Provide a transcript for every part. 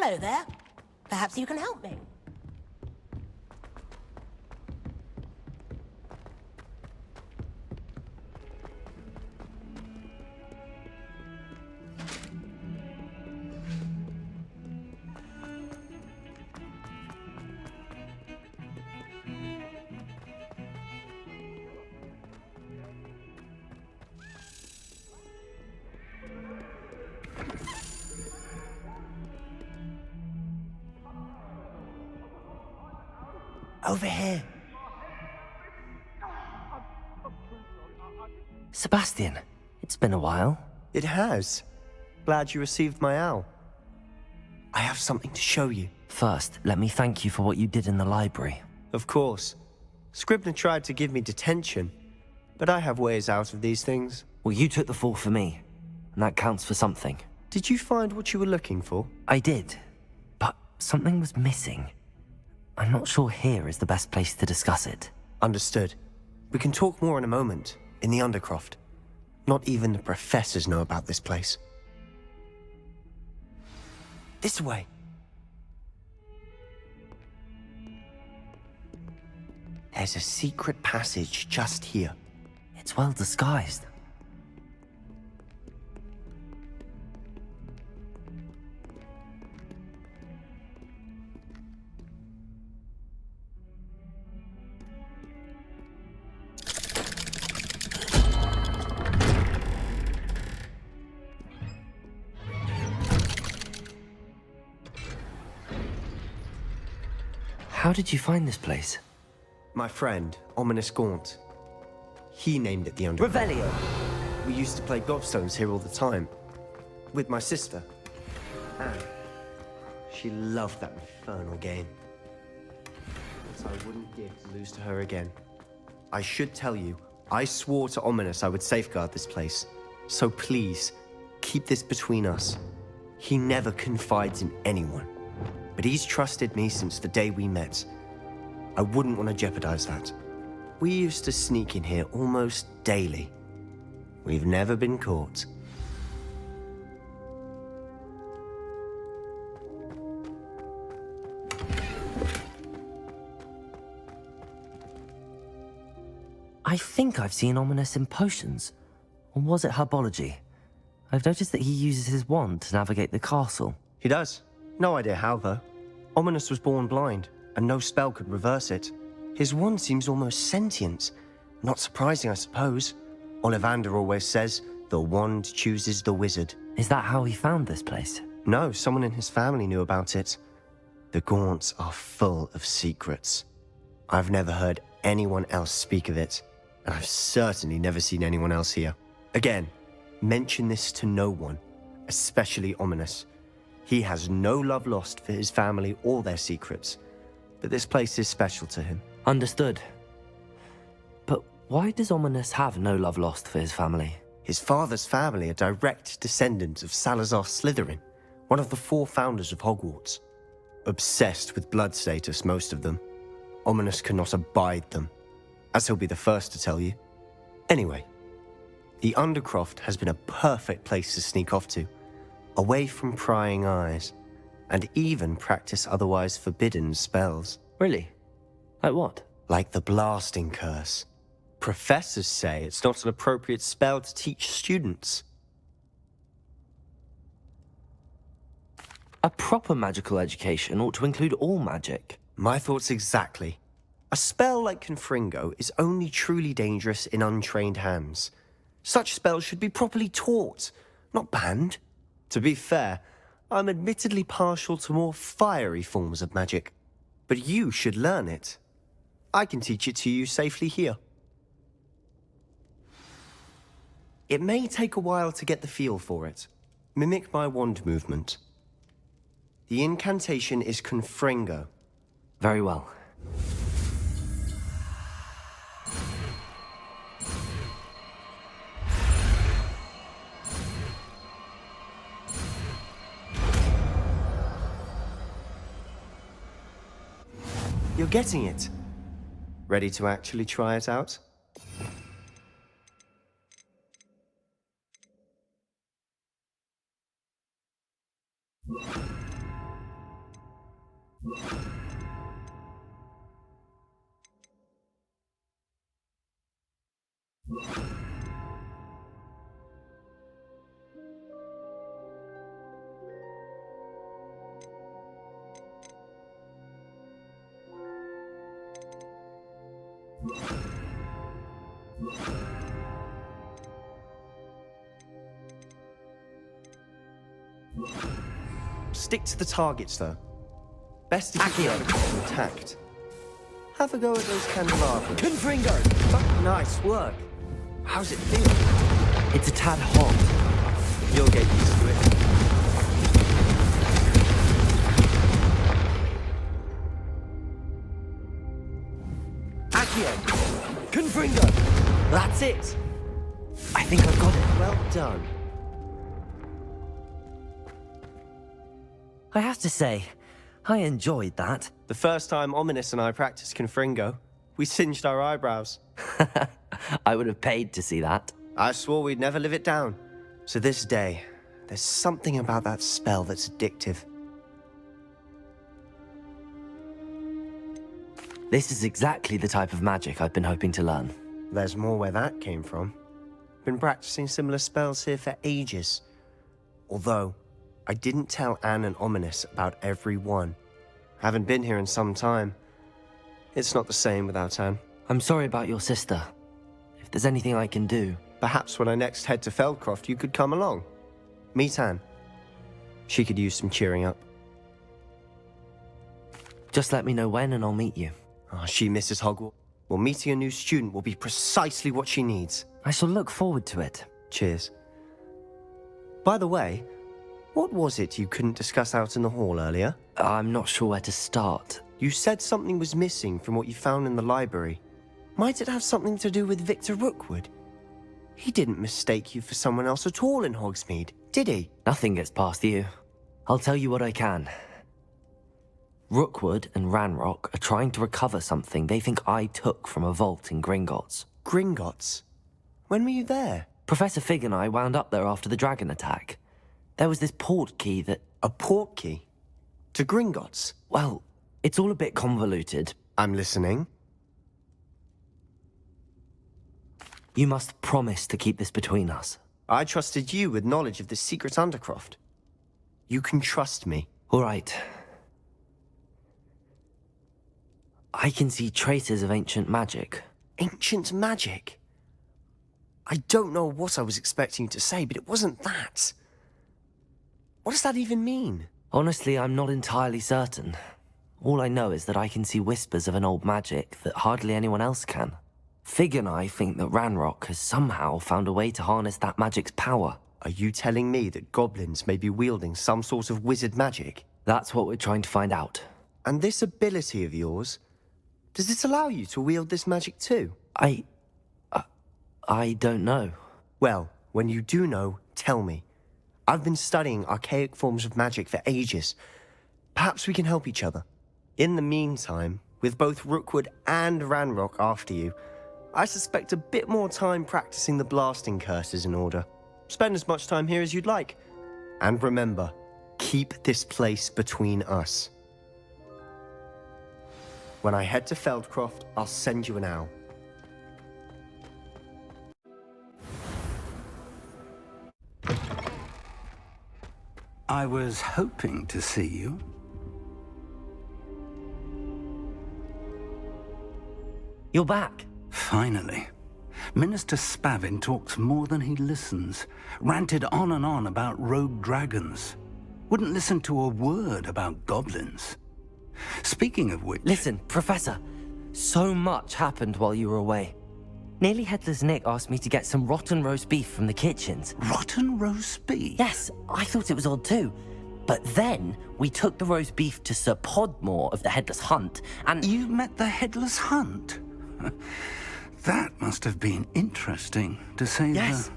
Hello there. Perhaps you can help me. Over here. Sebastian, it's been a while. It has. Glad you received my owl. I have something to show you. First, let me thank you for what you did in the library. Of course. Scribner tried to give me detention, but I have ways out of these things. Well, you took the fall for me, and that counts for something. Did you find what you were looking for? I did, but something was missing. I'm not sure here is the best place to discuss it. Understood. We can talk more in a moment, in the Undercroft. Not even the professors know about this place. This way. There's a secret passage just here. It's well disguised. How did you find this place? My friend, Ominous Gaunt. He named it the Undercroft. Revelio! We used to play gobstones here all the time. With my sister, Anne. She loved that infernal game. But I wouldn't give to lose to her again. I should tell you, I swore to Ominous I would safeguard this place. So please, keep this between us. He never confides in anyone. But he's trusted me since the day we met. I wouldn't want to jeopardize that. We used to sneak in here almost daily. We've never been caught. I think I've seen Ominous in potions. Or was it herbology? I've noticed that he uses his wand to navigate the castle. He does. No idea how, though. Ominous was born blind, and no spell could reverse it. His wand seems almost sentient. Not surprising, I suppose. Ollivander always says, the wand chooses the wizard. Is that how he found this place? No, someone in his family knew about it. The Gaunts are full of secrets. I've never heard anyone else speak of it, and I've certainly never seen anyone else here. Again, mention this to no one, especially Ominous. He has no love lost for his family or their secrets, but this place is special to him. Understood. But why does Ominous have no love lost for his family? His father's family are direct descendants of Salazar Slytherin, one of the 4 founders of Hogwarts. Obsessed with blood status, most of them. Ominous cannot abide them, as he'll be the first to tell you. Anyway, the Undercroft has been a perfect place to sneak off to, away from prying eyes, and even practice otherwise forbidden spells. Really? Like what? Like the blasting curse. Professors say it's not an appropriate spell to teach students. A proper magical education ought to include all magic. My thoughts exactly. A spell like Confringo is only truly dangerous in untrained hands. Such spells should be properly taught, not banned. To be fair, I'm admittedly partial to more fiery forms of magic, but you should learn it. I can teach it to you safely here. It may take a while to get the feel for it. Mimic my wand movement. The incantation is Confringo. Very well. You're getting it. Ready to actually try it out? Stick to the targets, though. Best if you can keep them intact. Have a go at those candelabras. Confringo! Nice work. How's it feel? It's a tad hot. You'll get used to it. Accio! Confringo! That's it! I think I've got it. Well done. I have to say, I enjoyed that. The first time Ominous and I practiced Confringo, we singed our eyebrows. I would have paid to see that. I swore we'd never live it down. So this day, there's something about that spell that's addictive. This is exactly the type of magic I've been hoping to learn. There's more where that came from. Been practicing similar spells here for ages. Although, I didn't tell Anne and Ominous about every one. Haven't been here in some time. It's not the same without Anne. I'm sorry about your sister. If there's anything I can do... Perhaps when I next head to Feldcroft, you could come along. Meet Anne. She could use some cheering up. Just let me know when and I'll meet you. Oh, she misses Hogwarts. Well, meeting a new student will be precisely what she needs. I shall look forward to it. Cheers. By the way, what was it you couldn't discuss out in the hall earlier? I'm not sure where to start. You said something was missing from what you found in the library. Might it have something to do with Victor Rookwood? He didn't mistake you for someone else at all in Hogsmeade, did he? Nothing gets past you. I'll tell you what I can. Rookwood and Ranrock are trying to recover something they think I took from a vault in Gringotts. Gringotts? When were you there? Professor Fig and I wound up there after the dragon attack. There was this port key that... A port key? To Gringotts? Well, it's all a bit convoluted. I'm listening. You must promise to keep this between us. I trusted you with knowledge of the secret Undercroft. You can trust me. All right. I can see traces of ancient magic. Ancient magic? I don't know what I was expecting you to say, but it wasn't that. What does that even mean? Honestly, I'm not entirely certain. All I know is that I can see whispers of an old magic that hardly anyone else can. Fig and I think that Ranrock has somehow found a way to harness that magic's power. Are you telling me that goblins may be wielding some sort of wizard magic? That's what we're trying to find out. And this ability of yours, does it allow you to wield this magic too? I don't know. Well, when you do know, tell me. I've been studying archaic forms of magic for ages. Perhaps we can help each other. In the meantime, with both Rookwood and Ranrock after you, I suspect a bit more time practicing the blasting curse is in order. Spend as much time here as you'd like. And remember, keep this place between us. When I head to Feldcroft, I'll send you an owl. I was hoping to see you. You're back. Finally. Minister Spavin talks more than he listens. Ranted on and on about rogue dragons. Wouldn't listen to a word about goblins. Speaking of which... Listen, Professor. So much happened while you were away. Nearly Headless Nick asked me to get some rotten roast beef from the kitchens. Rotten roast beef? Yes, I thought it was odd too. But then we took the roast beef to Sir Podmore of the Headless Hunt, and... You met the Headless Hunt? That must have been interesting, to say Yes.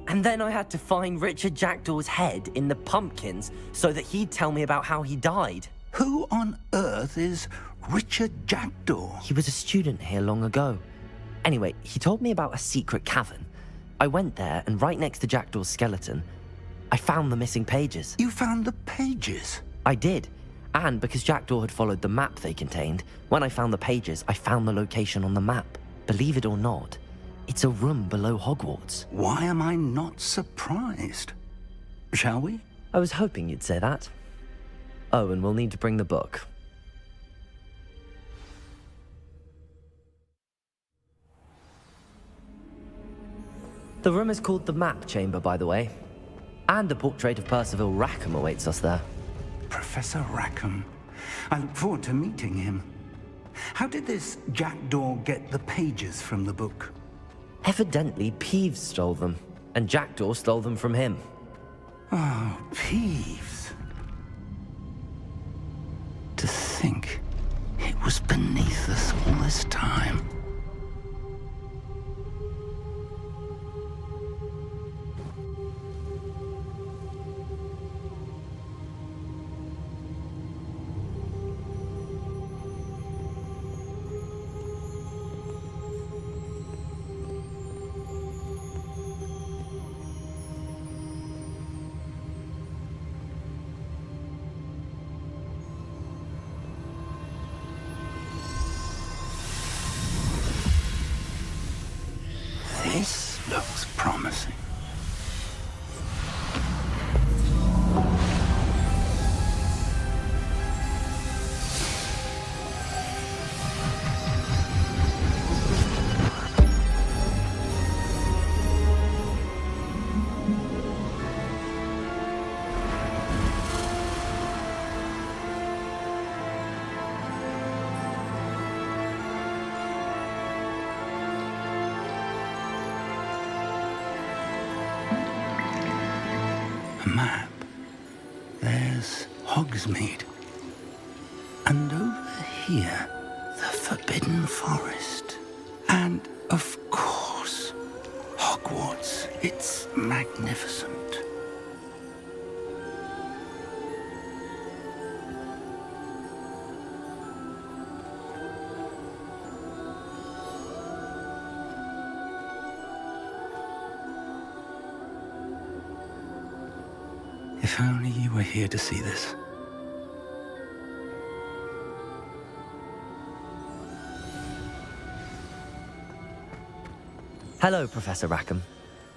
And then I had to find Richard Jackdaw's head in the pumpkins so that he'd tell me about how he died. Who on earth is Richard Jackdaw? He was a student here long ago. Anyway, he told me about a secret cavern. I went there, and right next to Jackdaw's skeleton, I found the missing pages. You found the pages? I did. And because Jackdaw had followed the map they contained, when I found the pages, I found the location on the map. Believe it or not, it's a room below Hogwarts. Why am I not surprised? Shall we? I was hoping you'd say that. Oh, and we'll need to bring the book. The room is called the Map Chamber, by the way. And a portrait of Percival Rackham awaits us there. Professor Rackham. I look forward to meeting him. How did this Jackdaw get the pages from the book? Evidently, Peeves stole them, and Jackdaw stole them from him. Oh, Peeves. To think it was beneath us all this time. This looks promising. Map. There's Hogsmeade. And over here, the Forbidden Forest. And, of course, Hogwarts. It's magnificent. If only you were here to see this. Hello, Professor Rackham.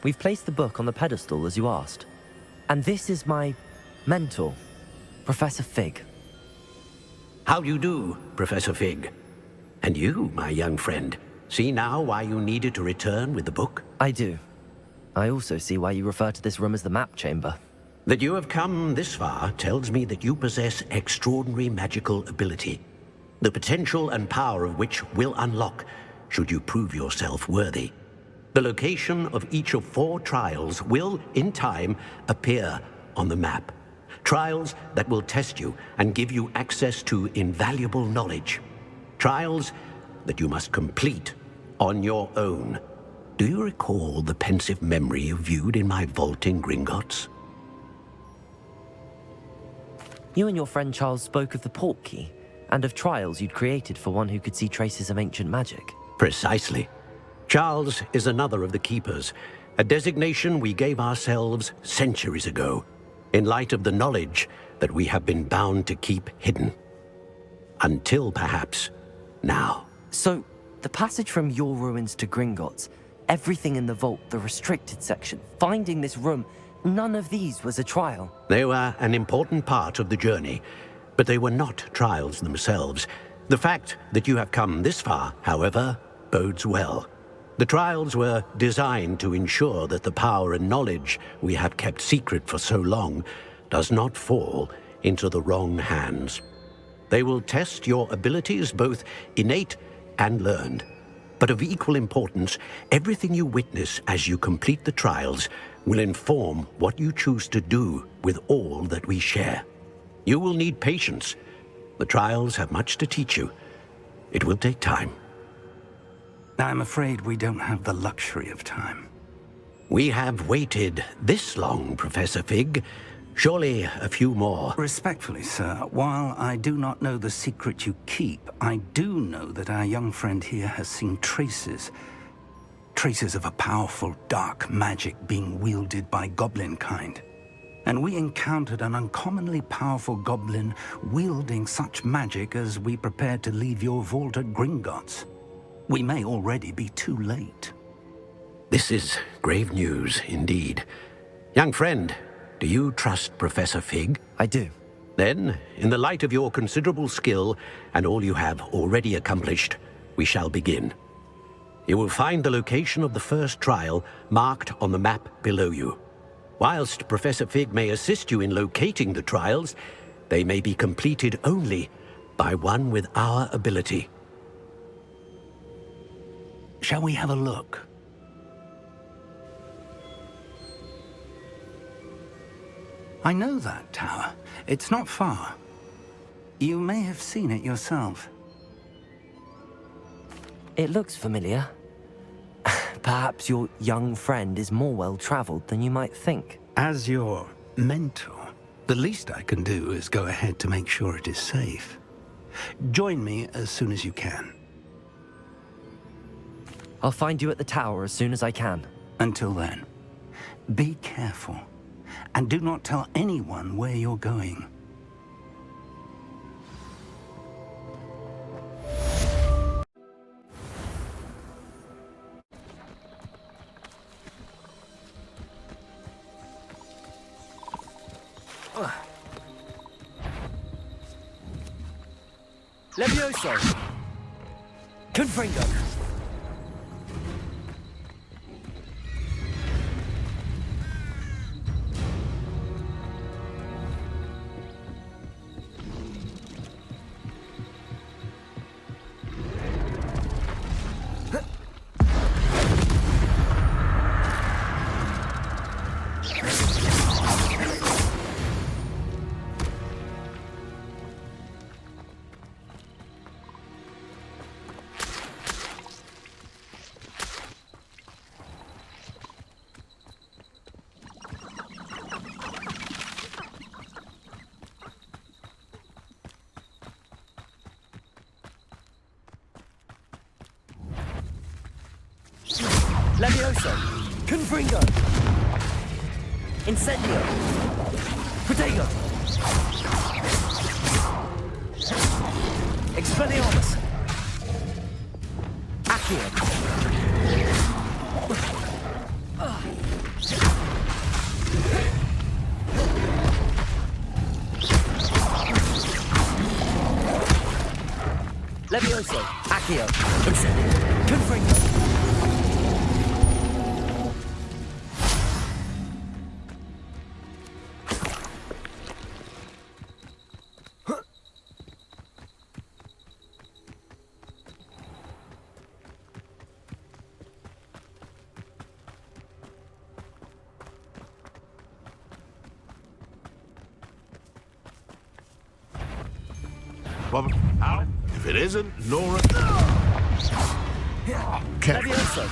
We've placed the book on the pedestal as you asked. And this is my mentor, Professor Fig. How do you do, Professor Fig? And you, my young friend, see now why you needed to return with the book? I do. I also see why you refer to this room as the Map Chamber. That you have come this far tells me that you possess extraordinary magical ability, the potential and power of which will unlock should you prove yourself worthy. The location of each of 4 trials will, in time, appear on the map. Trials that will test you and give you access to invaluable knowledge. Trials that you must complete on your own. Do you recall the pensive memory you viewed in my vault in Gringotts? You and your friend Charles spoke of the Portkey and of trials you'd created for one who could see traces of ancient magic. Precisely. Charles is another of the Keepers, a designation we gave ourselves centuries ago, in light of the knowledge that we have been bound to keep hidden. Until, perhaps, now. So, the passage from your ruins to Gringotts, everything in the vault, the restricted section, finding this room, none of these was a trial. They were an important part of the journey, but they were not trials themselves. The fact that you have come this far, however, bodes well. The trials were designed to ensure that the power and knowledge we have kept secret for so long does not fall into the wrong hands. They will test your abilities, both innate and learned. But of equal importance, everything you witness as you complete the trials will inform what you choose to do with all that we share. You will need patience. The trials have much to teach you. It will take time. I'm afraid we don't have the luxury of time. We have waited this long, Professor Fig. Surely a few more. Respectfully, sir, while I do not know the secret you keep, I do know that our young friend here has seen traces of a powerful dark magic being wielded by goblin kind. And we encountered an uncommonly powerful goblin wielding such magic as we prepared to leave your vault at Gringotts. We may already be too late. This is grave news indeed. Young friend, do you trust Professor Fig? I do. Then, in the light of your considerable skill and all you have already accomplished, we shall begin. You will find the location of the first trial marked on the map below you. Whilst Professor Fig may assist you in locating the trials, they may be completed only by one with our ability. Shall we have a look? I know that tower. It's not far. You may have seen it yourself. It looks familiar. Perhaps your young friend is more well-traveled than you might think. As your mentor, the least I can do is go ahead to make sure it is safe. Join me as soon as you can. I'll find you at the tower as soon as I can. Until then, be careful, and do not tell anyone where you're going. Levioso! Confringo! Levioso! Confringo! Incendio! Protego! Expelliarmus! Accio! Levioso! Accio! Incendio! Confringo! Well, if it isn't, Nora... Careful. Levioso!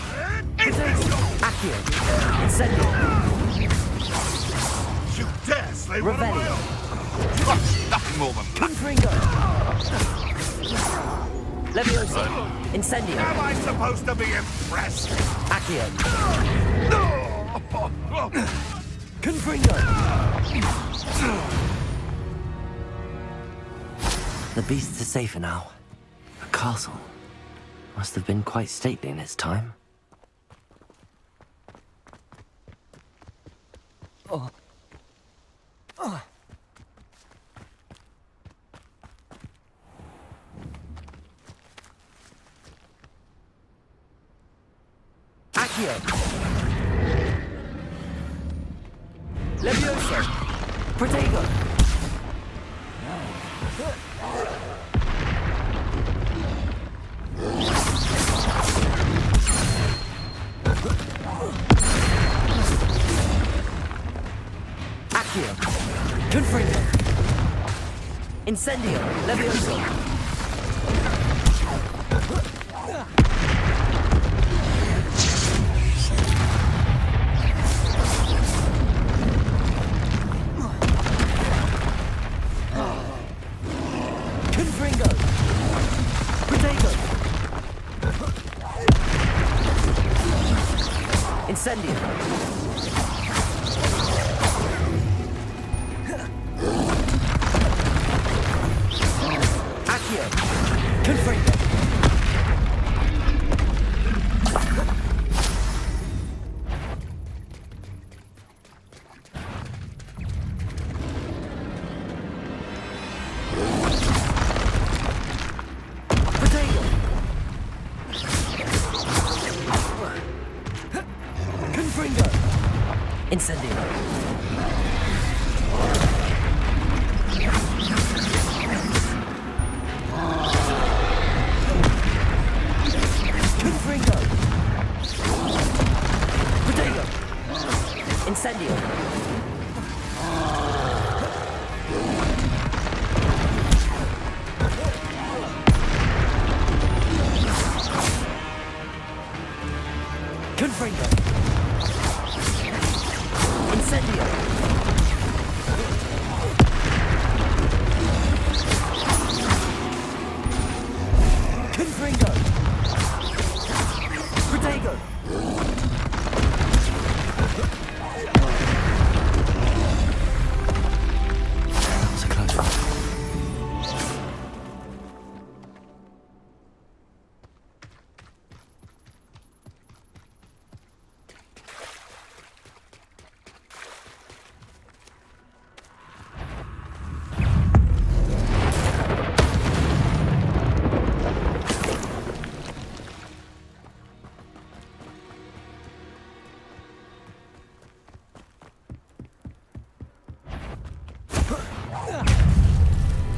Accio! Incendio! You dare slay one of my Revelio! own! Nothing more than that. Confringo! Levioso! Incendio! Am I supposed to be impressed? Accio! Confringo! The beasts are safer now. The castle must have been quite stately in its time. Accio! Levioso! Protego! Accio! Confringo! Incendio! Levioso! Confringo! Protego! Incendio! Confringo. Potato. Confringo. Incendio. Confringo. Potato. Incendio. Confringo. Incendio. Confringo. Protego. That was a close one.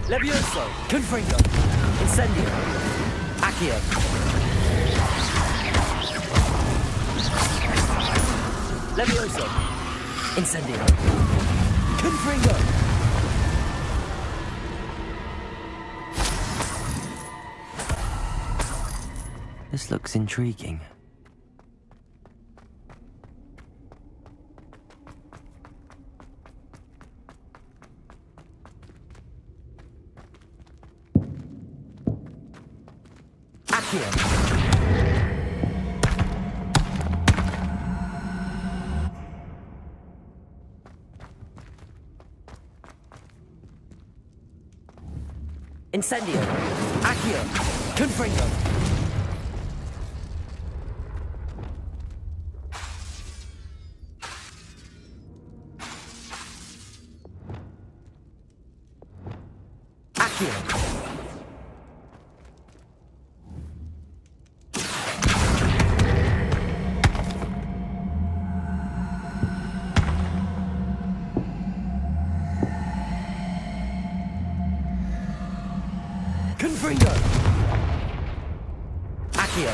Levioso. Confringo. Incendio. Accio. Levioso. Incendio. Confringo. This looks intriguing. Accio. Incendio. Accio. Confringo. Accio. Confringo. Accio.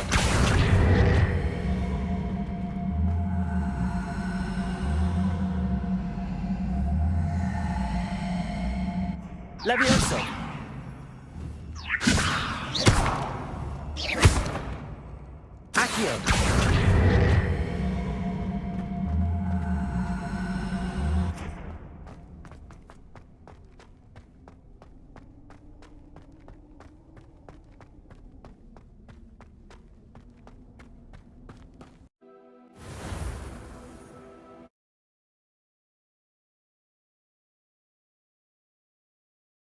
Levioso.